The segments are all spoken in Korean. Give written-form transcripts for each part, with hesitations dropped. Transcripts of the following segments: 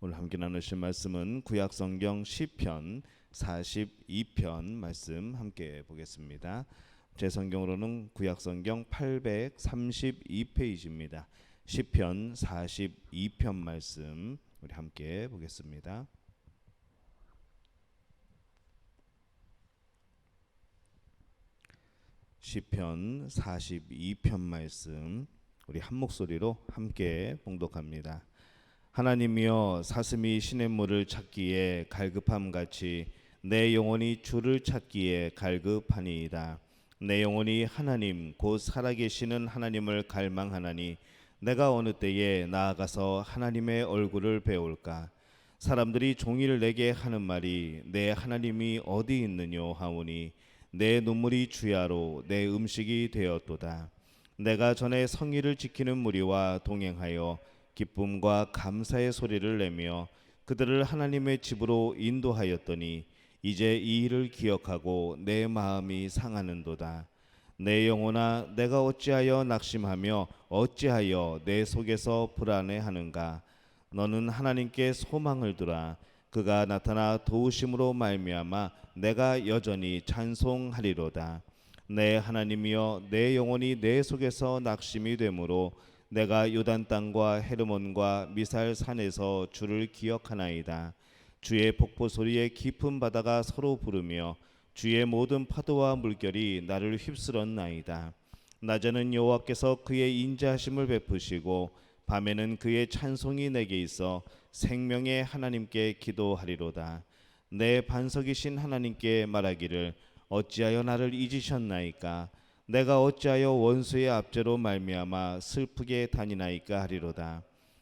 오늘 함께 나누실 말씀은 구약성경 시편 42편 말씀 함께 보겠습니다. 제 성경으로는 구약성경 832페이지입니다. 시편 42편 말씀 우리 함께 보겠습니다. 시편 42편 말씀 우리 한 목소리로 함께 봉독합니다. 하나님이여, 사슴이 시냇물을 찾기에 갈급함같이 내 영혼이 주를 찾기에 갈급하니이다. 내 영혼이 하나님 곧 살아계시는 하나님을 갈망하나니 내가 어느 때에 나아가서 하나님의 얼굴을 배울까. 사람들이 종일 내게 하는 말이 내 하나님이 어디 있느뇨 하오니 내 눈물이 주야로 내 음식이 되었도다. 내가 전에 성의를 지키는 무리와 동행하여 기쁨과 감사의 소리를 내며 그들을 하나님의 집으로 인도하였더니 이제 이 일을 기억하고 내 마음이 상하는도다. 내 영혼아, 내가 어찌하여 낙심하며 어찌하여 내 속에서 불안해하는가. 너는 하나님께 소망을 두라. 그가 나타나 도우심으로 말미암아 내가 여전히 찬송하리로다. 내 하나님이여, 내 영혼이 내 속에서 낙심이 되므로 내가 요단 땅과 헤르몬과 미살 산에서 주를 기억하나이다. 주의 폭포 소리에 깊은 바다가 서로 부르며 주의 모든 파도와 물결이 나를 휩쓸었나이다. 낮에는 여호와께서 그의 인자하심을 베푸시고 밤에는 그의 찬송이 내게 있어 생명의 하나님께 기도하리로다. 내 반석이신 하나님께 말하기를 어찌하여 나를 잊으셨나이까. 내가 어찌하여 원수의 압제로 말미암아 슬프게 다니나이까 하리로다.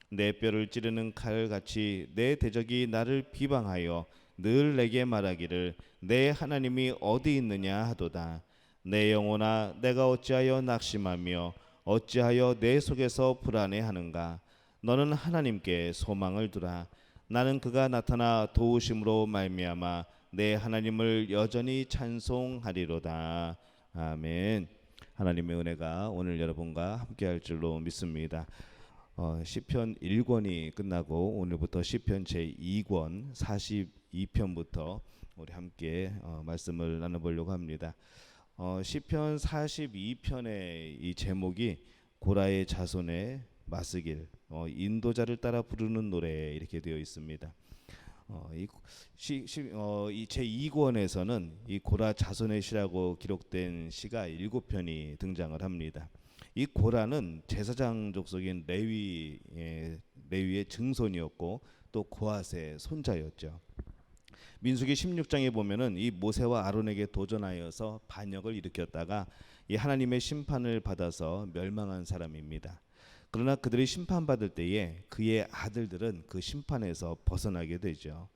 내 뼈를 찌르는 칼같이 내 대적이 나를 비방하여 늘 내게 말하기를 내 하나님이 어디 있느냐 하도다. 내 영혼아, 내가 어찌하여 낙심하며 어찌하여 내 속에서 불안해하는가. 너는 하나님께 소망을 두라. 나는 그가 나타나 도우심으로 말미암아 내 하나님을 여전히 찬송하리로다. 아멘. 하나님의 은혜가 오늘 여러분과 함께할 줄로 믿습니다. 시편 1권이 끝나고 오늘부터 시편 제2권 42편부터 우리 함께 말씀을 나눠보려고 합니다. 시편 42편의 이 제목이 고라의 자손의 마스길, 인도자를 따라 부르는 노래 이렇게 되어 있습니다. 이 제2권에서는 이 고라 자손의 시라고 기록된 시가 7편이 등장을 합니다. 이 고라는 제사장 족속인 레위의 증손이었고 또 고핫의 손자였죠. 민수기 16장에 보면은 이 모세와 아론에게 도전하여서 반역을 일으켰다가 이 하나님의 심판을 받아서 멸망한 사람입니다. 그러나 그들이 심판받을 때에 그의 아들들은 그 심판에서 벗어나게 되죠.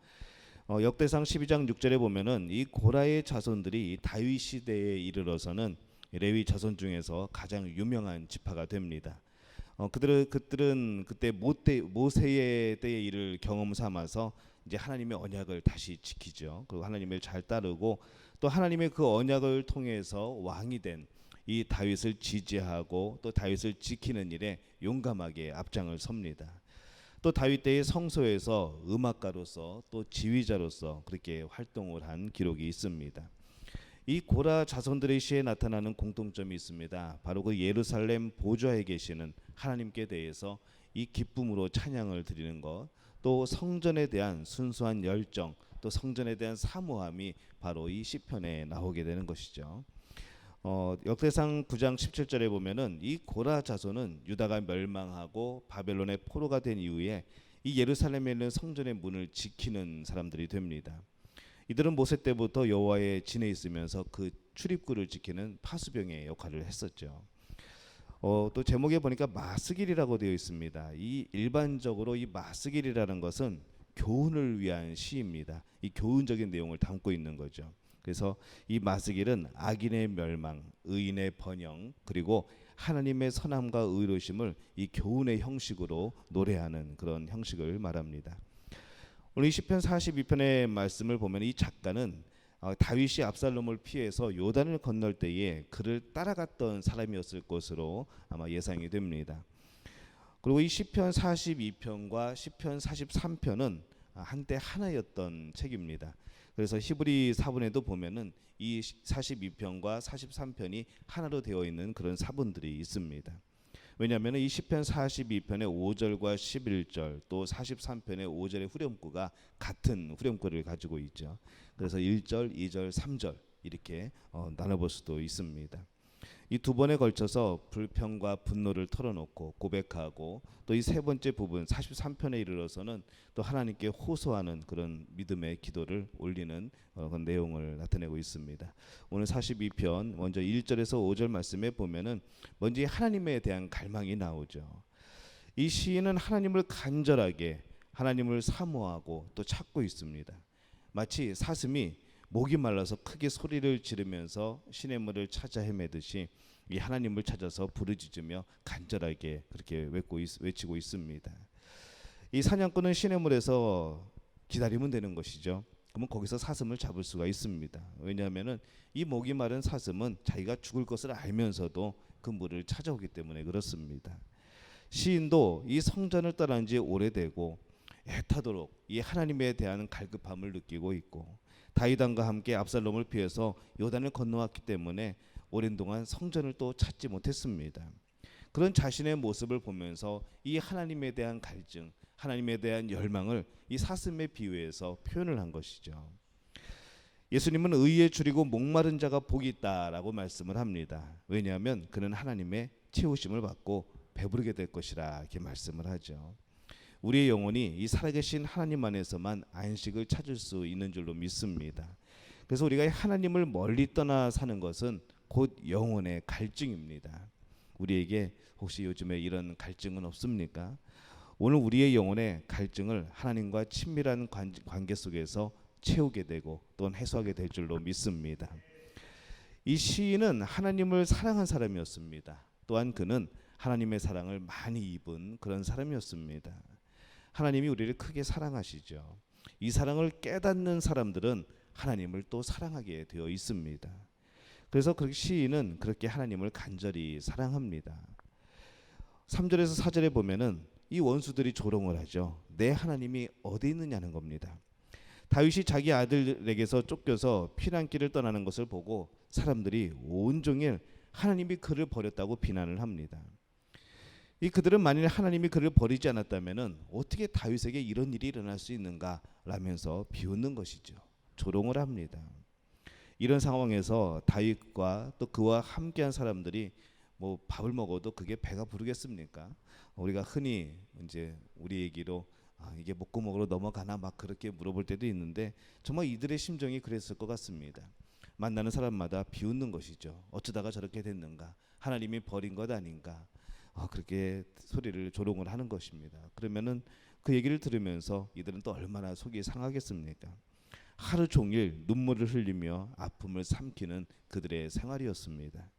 역대상 12장 6절에 보면은 이 고라의 자손들이 다윗 시대에 이르러서는 레위 자손 중에서 가장 유명한 지파가 됩니다. 그들은 그때 모세의 때의 일을 경험 삼아서 이제 하나님의 언약을 다시 지키죠. 그리고 하나님을 잘 따르고 또 하나님의 그 언약을 통해서 왕이 된 이 다윗을 지지하고 또 다윗을 지키는 일에 용감하게 앞장을 섭니다. 또 다윗 때의 성소에서 음악가로서 또 지휘자로서 그렇게 활동을 한 기록이 있습니다. 이 고라 자손들의 시에 나타나는 공통점이 있습니다. 바로 그 예루살렘 보좌에 계시는 하나님께 대해서 이 기쁨으로 찬양을 드리는 것, 또 성전에 대한 순수한 열정, 또 성전에 대한 사모함이 바로 이 시편에 나오게 되는 것이죠. 역대상 9장 17절에 보면은 이 고라 자손은 유다가 멸망하고 바벨론의 포로가 된 이후에 이 예루살렘에 있는 성전의 문을 지키는 사람들이 됩니다. 이들은 모세 때부터 여호와의 진에 있으면서 그 출입구를 지키는 파수병의 역할을 했었죠. 또 제목에 보니까 마스길이라고 되어 있습니다. 이 일반적으로 이 마스길이라는 것은 교훈을 위한 시입니다. 이 교훈적인 내용을 담고 있는 거죠. 그래서 이 마스길은 악인의 멸망, 의인의 번영, 그리고 하나님의 선함과 의로심을 이 교훈의 형식으로 노래하는 그런 형식을 말합니다. 오늘 이 시편 42편의 말씀을 보면 이 작가는 다윗이 압살롬을 피해서 요단을 건널 때에 그를 따라갔던 사람이었을 것으로 아마 예상이 됩니다. 그리고 이 시편 42편과 시편 43편은 한때 하나였던 책입니다. 그래서 히브리 사본에도 보면은 이 42편과 43편이 하나로 되어 있는 그런 사본들이 있습니다. 왜냐하면 이 시편 42편의 5절과 11절 또 43편의 5절의 후렴구가 같은 후렴구를 가지고 있죠. 그래서 1절, 2절, 3절 이렇게 나눠볼 수도 있습니다. 이 두 번에 걸쳐서 불평과 분노를 털어놓고 고백하고 또 이 세 번째 부분 43편에 이르러서는 또 하나님께 호소하는 그런 믿음의 기도를 올리는 그런 내용을 나타내고 있습니다. 오늘 42편 먼저 1절에서 5절 말씀에 보면은 먼저 하나님에 대한 갈망이 나오죠. 이 시인은 하나님을 간절하게 하나님을 사모하고 또 찾고 있습니다. 마치 사슴이 목이 말라서 크게 소리를 지르면서 시냇물을 찾아 헤매듯이 이 하나님을 찾아서 부르짖으며 간절하게 그렇게 외치고 있습니다. 이 사냥꾼은 시냇물에서 기다리면 되는 것이죠. 그러면 거기서 사슴을 잡을 수가 있습니다. 왜냐하면은 이 목이 마른 사슴은 자기가 죽을 것을 알면서도 그 물을 찾아오기 때문에 그렇습니다. 시인도 이 성전을 떠난 지 오래되고 애타도록 이 하나님에 대한 갈급함을 느끼고 있고 다윗 왕과 함께 압살롬을 피해서 요단을 건너왔기 때문에 오랜 동안 성전을 또 찾지 못했습니다. 그런 자신의 모습을 보면서 이 하나님에 대한 갈증, 하나님에 대한 열망을 이 사슴에 비유해서 표현을 한 것이죠. 예수님은 의에 줄이고 목마른 자가 복이 있다라고 말씀을 합니다. 왜냐하면 그는 하나님의 채우심을 받고 배부르게 될 것이라 이렇게 말씀을 하죠. 우리의 영혼이 이 살아계신 하나님 안에서만 안식을 찾을 수 있는 줄로 믿습니다. 그래서 우리가 하나님을 멀리 떠나 사는 것은 곧 영혼의 갈증입니다. 우리에게 혹시 요즘에 이런 갈증은 없습니까? 오늘 우리의 영혼의 갈증을 하나님과 친밀한 관계 속에서 채우게 되고 또는 해소하게 될 줄로 믿습니다. 이 시인은 하나님을 사랑한 사람이었습니다. 또한 그는 하나님의 사랑을 많이 입은 그런 사람이었습니다. 하나님이 우리를 크게 사랑하시죠. 이 사랑을 깨닫는 사람들은 하나님을 또 사랑하게 되어 있습니다. 그래서 그 시인은 그렇게 하나님을 간절히 사랑합니다. 3절에서 4절에 보면은 이 원수들이 조롱을 하죠. 내 하나님이 어디 있느냐는 겁니다. 다윗이 자기 아들에게서 쫓겨서 피난길을 떠나는 것을 보고 사람들이 온종일 하나님이 그를 버렸다고 비난을 합니다. 이 그들은 만일 하나님이 그를 버리지 않았다면은 어떻게 다윗에게 이런 일이 일어날 수 있는가 라면서 비웃는 것이죠. 조롱을 합니다. 이런 상황에서 다윗과 또 그와 함께한 사람들이 뭐 밥을 먹어도 그게 배가 부르겠습니까? 우리가 흔히 이제 우리 얘기로 이게 목구멍으로 넘어가나 막 그렇게 물어볼 때도 있는데 정말 이들의 심정이 그랬을 것 같습니다. 만나는 사람마다 비웃는 것이죠. 어쩌다가 저렇게 됐는가? 하나님이 버린 것 아닌가? 그렇게 소리를 조롱을 하는 것입니다. 그러면은 그 얘기를 들으면서 이들은 또 얼마나 속이 상하겠습니까? 하루 종일 눈물을 흘리며 아픔을 삼키는 그들의 생활이었습니다.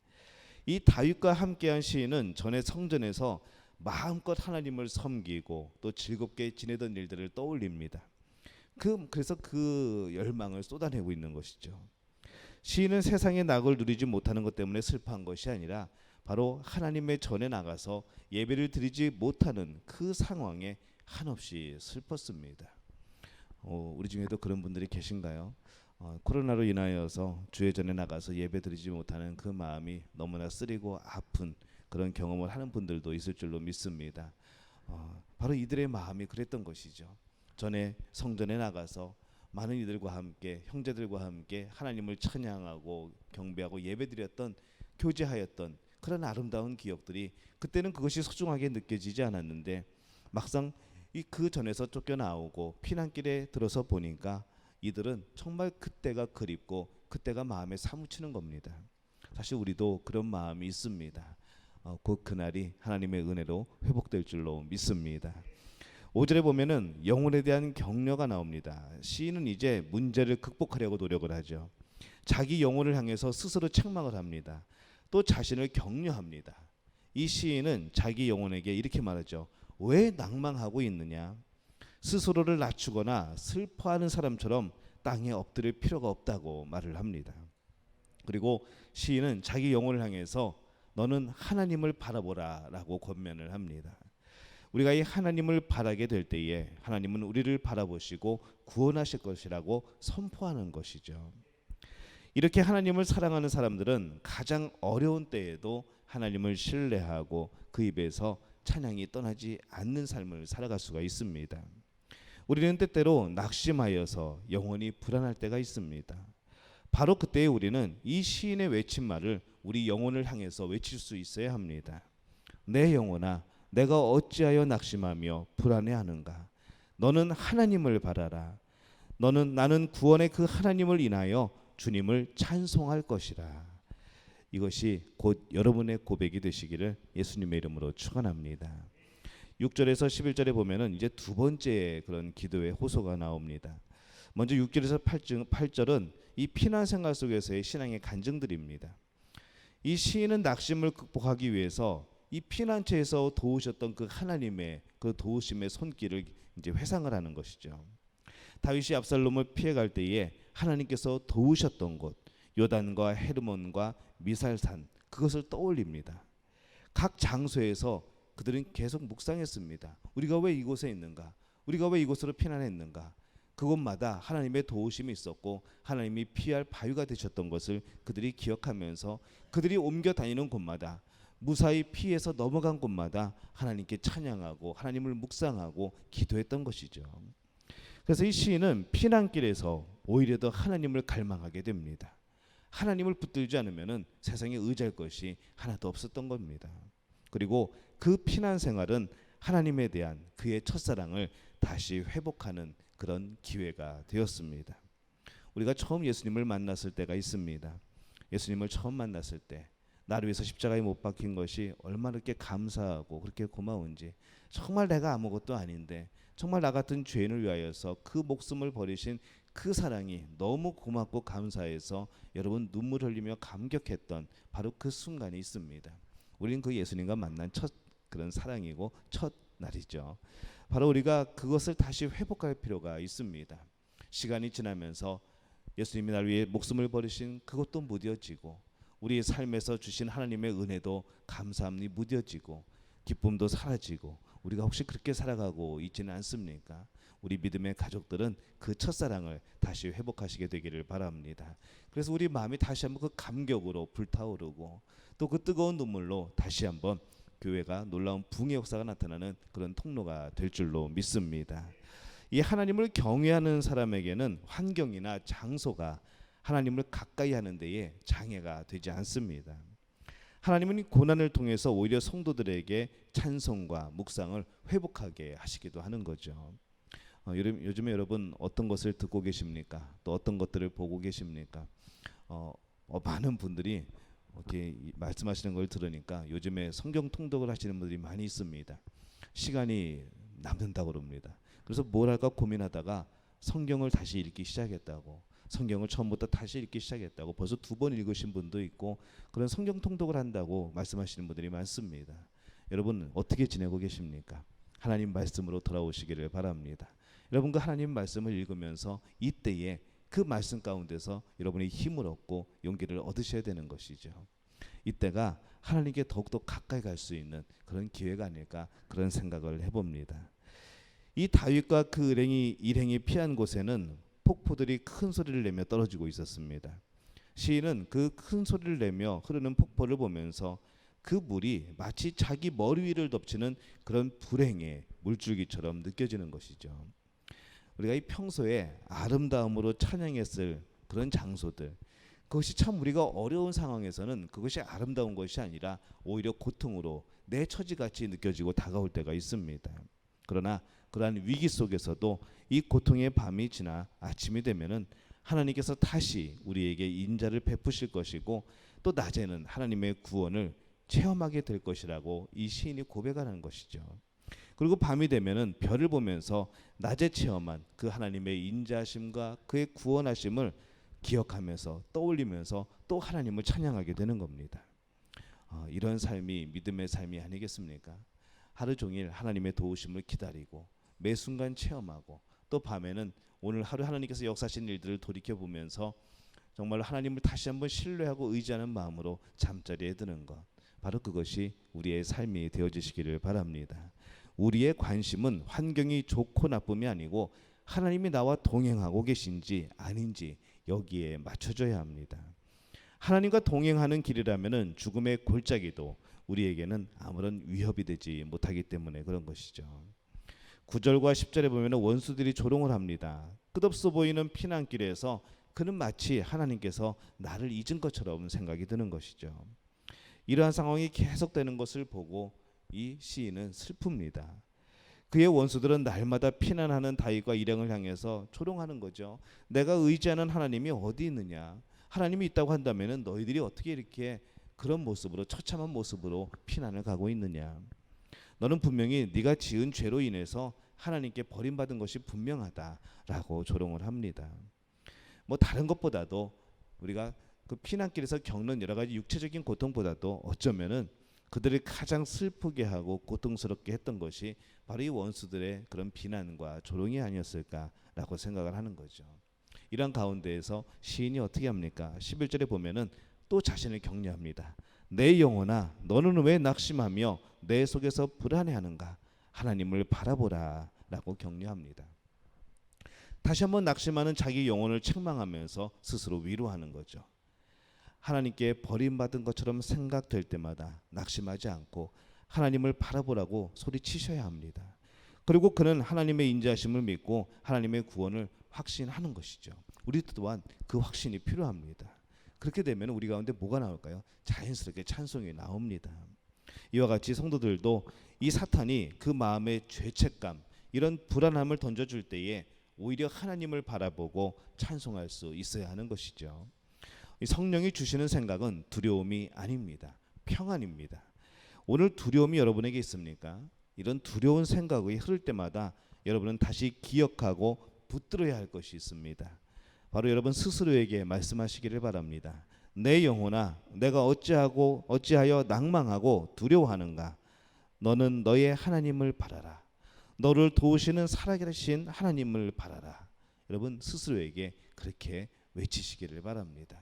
이 다윗과 함께한 시인은 전에 성전에서 마음껏 하나님을 섬기고 또 즐겁게 지내던 일들을 떠올립니다. 그래서 그 열망을 쏟아내고 있는 것이죠. 시인은 세상의 낙을 누리지 못하는 것 때문에 슬퍼한 것이 아니라 바로 하나님의 전에 나가서 예배를 드리지 못하는 그 상황에 한없이 슬펐습니다. 우리 중에도 그런 분들이 계신가요? 코로나로 인하여서 주의 전에 나가서 예배 드리지 못하는 그 마음이 너무나 쓰리고 아픈 그런 경험을 하는 분들도 있을 줄로 믿습니다. 바로 이들의 마음이 그랬던 것이죠. 전에 성전에 나가서 많은 이들과 함께 형제들과 함께 하나님을 찬양하고 경배하고 예배드렸던 교제하였던 그런 아름다운 기억들이 그때는 그것이 소중하게 느껴지지 않았는데 막상 그 전에서 쫓겨나오고 피난길에 들어서 보니까 이들은 정말 그때가 그립고 그때가 마음에 사무치는 겁니다. 사실 우리도 그런 마음이 있습니다. 곧 그날이 하나님의 은혜로 회복될 줄로 믿습니다. 5절에 보면은 영혼에 대한 격려가 나옵니다. 시인은 이제 문제를 극복하려고 노력을 하죠. 자기 영혼을 향해서 스스로 책망을 합니다. 또 자신을 격려합니다. 이 시인은 자기 영혼에게 이렇게 말하죠. 왜 낭망하고 있느냐? 스스로를 낮추거나 슬퍼하는 사람처럼 땅에 엎드릴 필요가 없다고 말을 합니다. 그리고 시인은 자기 영혼을 향해서 너는 하나님을 바라보라 라고 권면을 합니다. 우리가 이 하나님을 바라게 될 때에 하나님은 우리를 바라보시고 구원하실 것이라고 선포하는 것이죠. 이렇게 하나님을 사랑하는 사람들은 가장 어려운 때에도 하나님을 신뢰하고 그 입에서 찬양이 떠나지 않는 삶을 살아갈 수가 있습니다. 우리는 때때로 낙심하여서 영혼이 불안할 때가 있습니다. 바로 그때에 우리는 이 시인의 외친 말을 우리 영혼을 향해서 외칠 수 있어야 합니다. 내 영혼아, 내가 어찌하여 낙심하며 불안해하는가? 너는 하나님을 바라라. 나는 구원의 그 하나님을 인하여 주님을 찬송할 것이라. 이것이 곧 여러분의 고백이 되시기를 예수님의 이름으로 축원합니다. 6절에서 11절에 보면은 이제 두 번째 그런 기도의 호소가 나옵니다. 먼저 6절에서 8절은 이 피난 생활 속에서의 신앙의 간증들입니다. 이 시인은 낙심을 극복하기 위해서 이 피난처에서 도우셨던 그 하나님의 그 도우심의 손길을 이제 회상을 하는 것이죠. 다윗이 압살롬을 피해갈 때에 하나님께서 도우셨던 곳 요단과 헤르몬과 미살산 그것을 떠올립니다. 각 장소에서 그들은 계속 묵상했습니다. 우리가 왜 이곳에 있는가? 우리가 왜 이곳으로 피난했는가? 그곳마다 하나님의 도우심이 있었고 하나님이 피할 바위가 되셨던 것을 그들이 기억하면서 그들이 옮겨 다니는 곳마다 무사히 피해서 넘어간 곳마다 하나님께 찬양하고 하나님을 묵상하고 기도했던 것이죠. 그래서 이 시인은 피난길에서 오히려 더 하나님을 갈망하게 됩니다. 하나님을 붙들지 않으면은 세상에 의지할 것이 하나도 없었던 겁니다. 그리고 그 피난 생활은 하나님에 대한 그의 첫사랑을 다시 회복하는 그런 기회가 되었습니다. 우리가 처음 예수님을 만났을 때가 있습니다. 예수님을 처음 만났을 때 나를 위해서 십자가에 못 박힌 것이 얼마나 그렇게 감사하고 그렇게 고마운지, 정말 내가 아무것도 아닌데 정말 나 같은 죄인을 위하여서 그 목숨을 버리신 그 사랑이 너무 고맙고 감사해서 여러분 눈물 흘리며 감격했던 바로 그 순간이 있습니다. 우리는 그 예수님과 만난 첫 그런 사랑이고 첫 날이죠. 바로 우리가 그것을 다시 회복할 필요가 있습니다. 시간이 지나면서 예수님이 날 위해 목숨을 버리신 그것도 무뎌지고 우리의 삶에서 주신 하나님의 은혜도 감사함이 무뎌지고 기쁨도 사라지고 우리가 혹시 그렇게 살아가고 있지는 않습니까? 우리 믿음의 가족들은 그 첫사랑을 다시 회복하시게 되기를 바랍니다. 그래서 우리 마음이 다시 한번 그 감격으로 불타오르고 또 그 뜨거운 눈물로 다시 한번 교회가 놀라운 붕의 역사가 나타나는 그런 통로가 될 줄로 믿습니다. 이 하나님을 경외하는 사람에게는 환경이나 장소가 하나님을 가까이 하는 데에 장애가 되지 않습니다. 하나님은 고난을 통해서 오히려 성도들에게 찬송과 묵상을 회복하게 하시기도 하는 거죠. 요즘에 여러분 어떤 것을 듣고 계십니까? 또 어떤 것들을 보고 계십니까? 많은 분들이 이렇게 말씀하시는 걸 들으니까 요즘에 성경 통독을 하시는 분들이 많이 있습니다. 시간이 남는다고 그럽니다. 그래서 뭘 할까 고민하다가 성경을 다시 읽기 시작했다고, 성경을 처음부터 다시 읽기 시작했다고, 벌써 2번 읽으신 분도 있고 그런 성경 통독을 한다고 말씀하시는 분들이 많습니다. 여러분 어떻게 지내고 계십니까? 하나님 말씀으로 돌아오시기를 바랍니다. 여러분 그 하나님 말씀을 읽으면서 이때에 그 말씀 가운데서 여러분이 힘을 얻고 용기를 얻으셔야 되는 것이죠. 이때가 하나님께 더욱더 가까이 갈 수 있는 그런 기회가 아닐까 그런 생각을 해봅니다. 이 다윗과 그 일행이 피한 곳에는 폭포들이 큰 소리를 내며 떨어지고 있었습니다. 시인은 그 큰 소리를 내며 흐르는 폭포를 보면서 그 물이 마치 자기 머리 위를 덮치는 그런 불행의 물줄기처럼 느껴지는 것이죠. 우리가 이 평소에 아름다움으로 찬양했을 그런 장소들, 그것이 참 우리가 어려운 상황에서는 그것이 아름다운 것이 아니라 오히려 고통으로 내 처지같이 느껴지고 다가올 때가 있습니다. 그러나 그러한 위기 속에서도 이 고통의 밤이 지나 아침이 되면은 하나님께서 다시 우리에게 인자를 베푸실 것이고 또 낮에는 하나님의 구원을 체험하게 될 것이라고 이 시인이 고백하는 것이죠. 그리고 밤이 되면은 별을 보면서 낮에 체험한 그 하나님의 인자하심과 그의 구원하심을 기억하면서 떠올리면서 또 하나님을 찬양하게 되는 겁니다. 이런 삶이 믿음의 삶이 아니겠습니까? 하루 종일 하나님의 도우심을 기다리고 매 순간 체험하고 또 밤에는 오늘 하루 하나님께서 역사하신 일들을 돌이켜보면서 정말 하나님을 다시 한번 신뢰하고 의지하는 마음으로 잠자리에 드는 것, 바로 그것이 우리의 삶이 되어지시기를 바랍니다. 우리의 관심은 환경이 좋고 나쁨이 아니고 하나님이 나와 동행하고 계신지 아닌지 여기에 맞춰져야 합니다. 하나님과 동행하는 길이라면은 죽음의 골짜기도 우리에게는 아무런 위협이 되지 못하기 때문에 그런 것이죠. 9절과 10절에 보면 원수들이 조롱을 합니다. 끝없어 보이는 피난길에서 그는 마치 하나님께서 나를 잊은 것처럼 생각이 드는 것이죠. 이러한 상황이 계속되는 것을 보고 이 시인은 슬픕니다. 그의 원수들은 날마다 피난하는 다윗과 일행을 향해서 조롱하는 거죠. 내가 의지하는 하나님이 어디 있느냐? 하나님이 있다고 한다면 너희들이 어떻게 이렇게 그런 모습으로 처참한 모습으로 피난을 가고 있느냐? 너는 분명히 네가 지은 죄로 인해서 하나님께 버림받은 것이 분명하다라고 조롱을 합니다. 뭐 다른 것보다도 우리가 그 피난길에서 겪는 여러 가지 육체적인 고통보다도 어쩌면은 그들을 가장 슬프게 하고 고통스럽게 했던 것이 바로 이 원수들의 그런 비난과 조롱이 아니었을까라고 생각을 하는 거죠. 이런 가운데에서 시인이 어떻게 합니까? 11절에 보면은 또 자신을 격려합니다. 내 영혼아 너는 왜 낙심하며 내 속에서 불안해하는가? 하나님을 바라보라 라고 격려합니다. 다시 한번 낙심하는 자기 영혼을 책망하면서 스스로 위로하는 거죠. 하나님께 버림받은 것처럼 생각될 때마다 낙심하지 않고 하나님을 바라보라고 소리치셔야 합니다. 그리고 그는 하나님의 인자하심을 믿고 하나님의 구원을 확신하는 것이죠. 우리 또한 그 확신이 필요합니다. 그렇게 되면 우리 가운데 뭐가 나올까요? 자연스럽게 찬송이 나옵니다. 이와 같이 성도들도 이 사탄이 그 마음의 죄책감, 이런 불안함을 던져줄 때에 오히려 하나님을 바라보고 찬송할 수 있어야 하는 것이죠. 이 성령이 주시는 생각은 두려움이 아닙니다. 평안입니다. 오늘 두려움이 여러분에게 있습니까? 이런 두려운 생각이 흐를 때마다 여러분은 다시 기억하고 붙들어야 할 것이 있습니다. 바로 여러분 스스로에게 말씀하시기를 바랍니다. 내 영혼아 내가 어찌하여 낭망하고 두려워하는가? 너는 너의 하나님을 바라라. 너를 도우시는 살아계신 하나님을 바라라. 여러분 스스로에게 그렇게 외치시기를 바랍니다.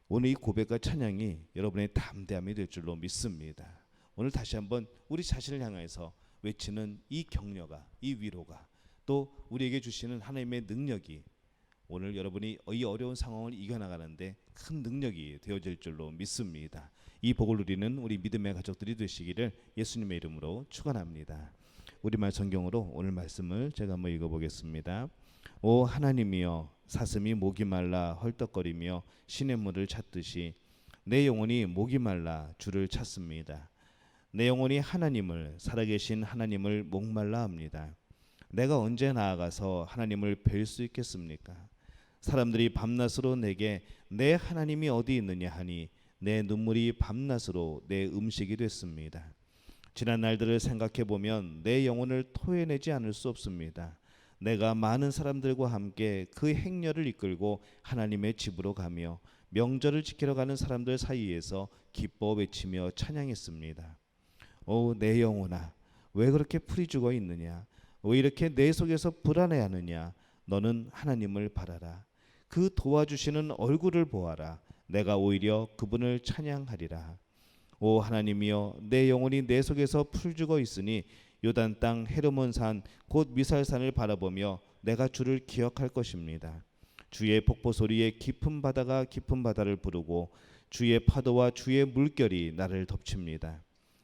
오늘 이 고백과 찬양이 여러분의 담대함이 될 줄로 믿습니다. 오늘 다시 한번 우리 자신을 향해서 외치는 이 격려가, 이 위로가, 또 우리에게 주시는 하나님의 능력이 오늘 여러분이 이 어려운 상황을 이겨나가는데 큰 능력이 되어질 줄로 믿습니다. 이 복을 누리는 우리 믿음의 가족들이 되시기를 예수님의 이름으로 축원합니다. 우리말 성경으로 오늘 말씀을 제가 한번 읽어보겠습니다. 오 하나님이여 사슴이 목이 말라 헐떡거리며 시냇물을 찾듯이 내 영혼이 목이 말라 주를 찾습니다. 내 영혼이 하나님을 살아계신 하나님을 목말라 합니다. 내가 언제 나아가서 하나님을 뵐 수 있겠습니까? 사람들이 밤낮으로 내게 내 하나님이 어디 있느냐 하니 내 눈물이 밤낮으로 내 음식이 됐습니다. 지난 날들을 생각해 보면 내 영혼을 토해내지 않을 수 없습니다. 내가 많은 사람들과 함께 그 행렬을 이끌고 하나님의 집으로 가며 명절을 지키러 가는 사람들 사이에서 기뻐 외치며 찬양했습니다. 오 내 영혼아 왜 그렇게 풀이 죽어 있느냐? 왜 이렇게 내 속에서 불안해하느냐? 너는 하나님을 바라라. 그 도와주시는 얼굴을 보아라. 내가 오히려 그분을 찬양하리라. 오 하나님이여 내 영혼이 내 속에서 풀 죽어 있으니 요단 땅 헤르몬 산 곧 미살산을 바라보며 내가 주를 기억할 것입니다. 주의 폭포 소리에 깊은 바다가 깊은 바다를 부르고 주의 파도와 주의 물결이 나를 덮칩니다.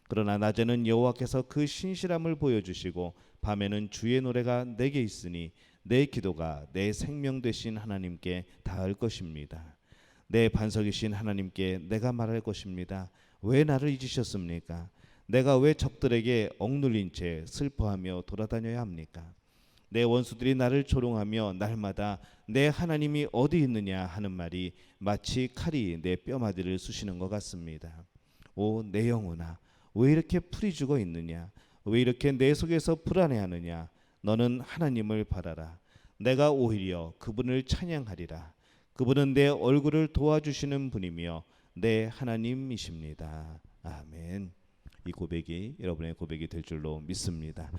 그러나 낮에는 여호와께서 그 신실함을 보여주시고 밤에는 주의 노래가 내게 있으니 내 기도가 내 생명 되신 하나님께 닿을 것입니다. 내 반석이신 하나님께 내가 말할 것입니다. 왜 나를 잊으셨습니까? 내가 왜 적들에게 억눌린 채 슬퍼하며 돌아다녀야 합니까? 내 원수들이 나를 조롱하며 날마다 내 하나님이 어디 있느냐 하는 말이 마치 칼이 내 뼈마디를 쑤시는 것 같습니다. 오 내 영혼아 왜 이렇게 풀이 죽어 있느냐? 왜 이렇게 내 속에서 불안해하느냐? 너는 하나님을 바라라. 내가 오히려 그분을 찬양하리라. 그분은 내 얼굴을 도와주시는 분이며 내 하나님이십니다. 아멘. 이 고백이 여러분의 고백이 될 줄로 믿습니다.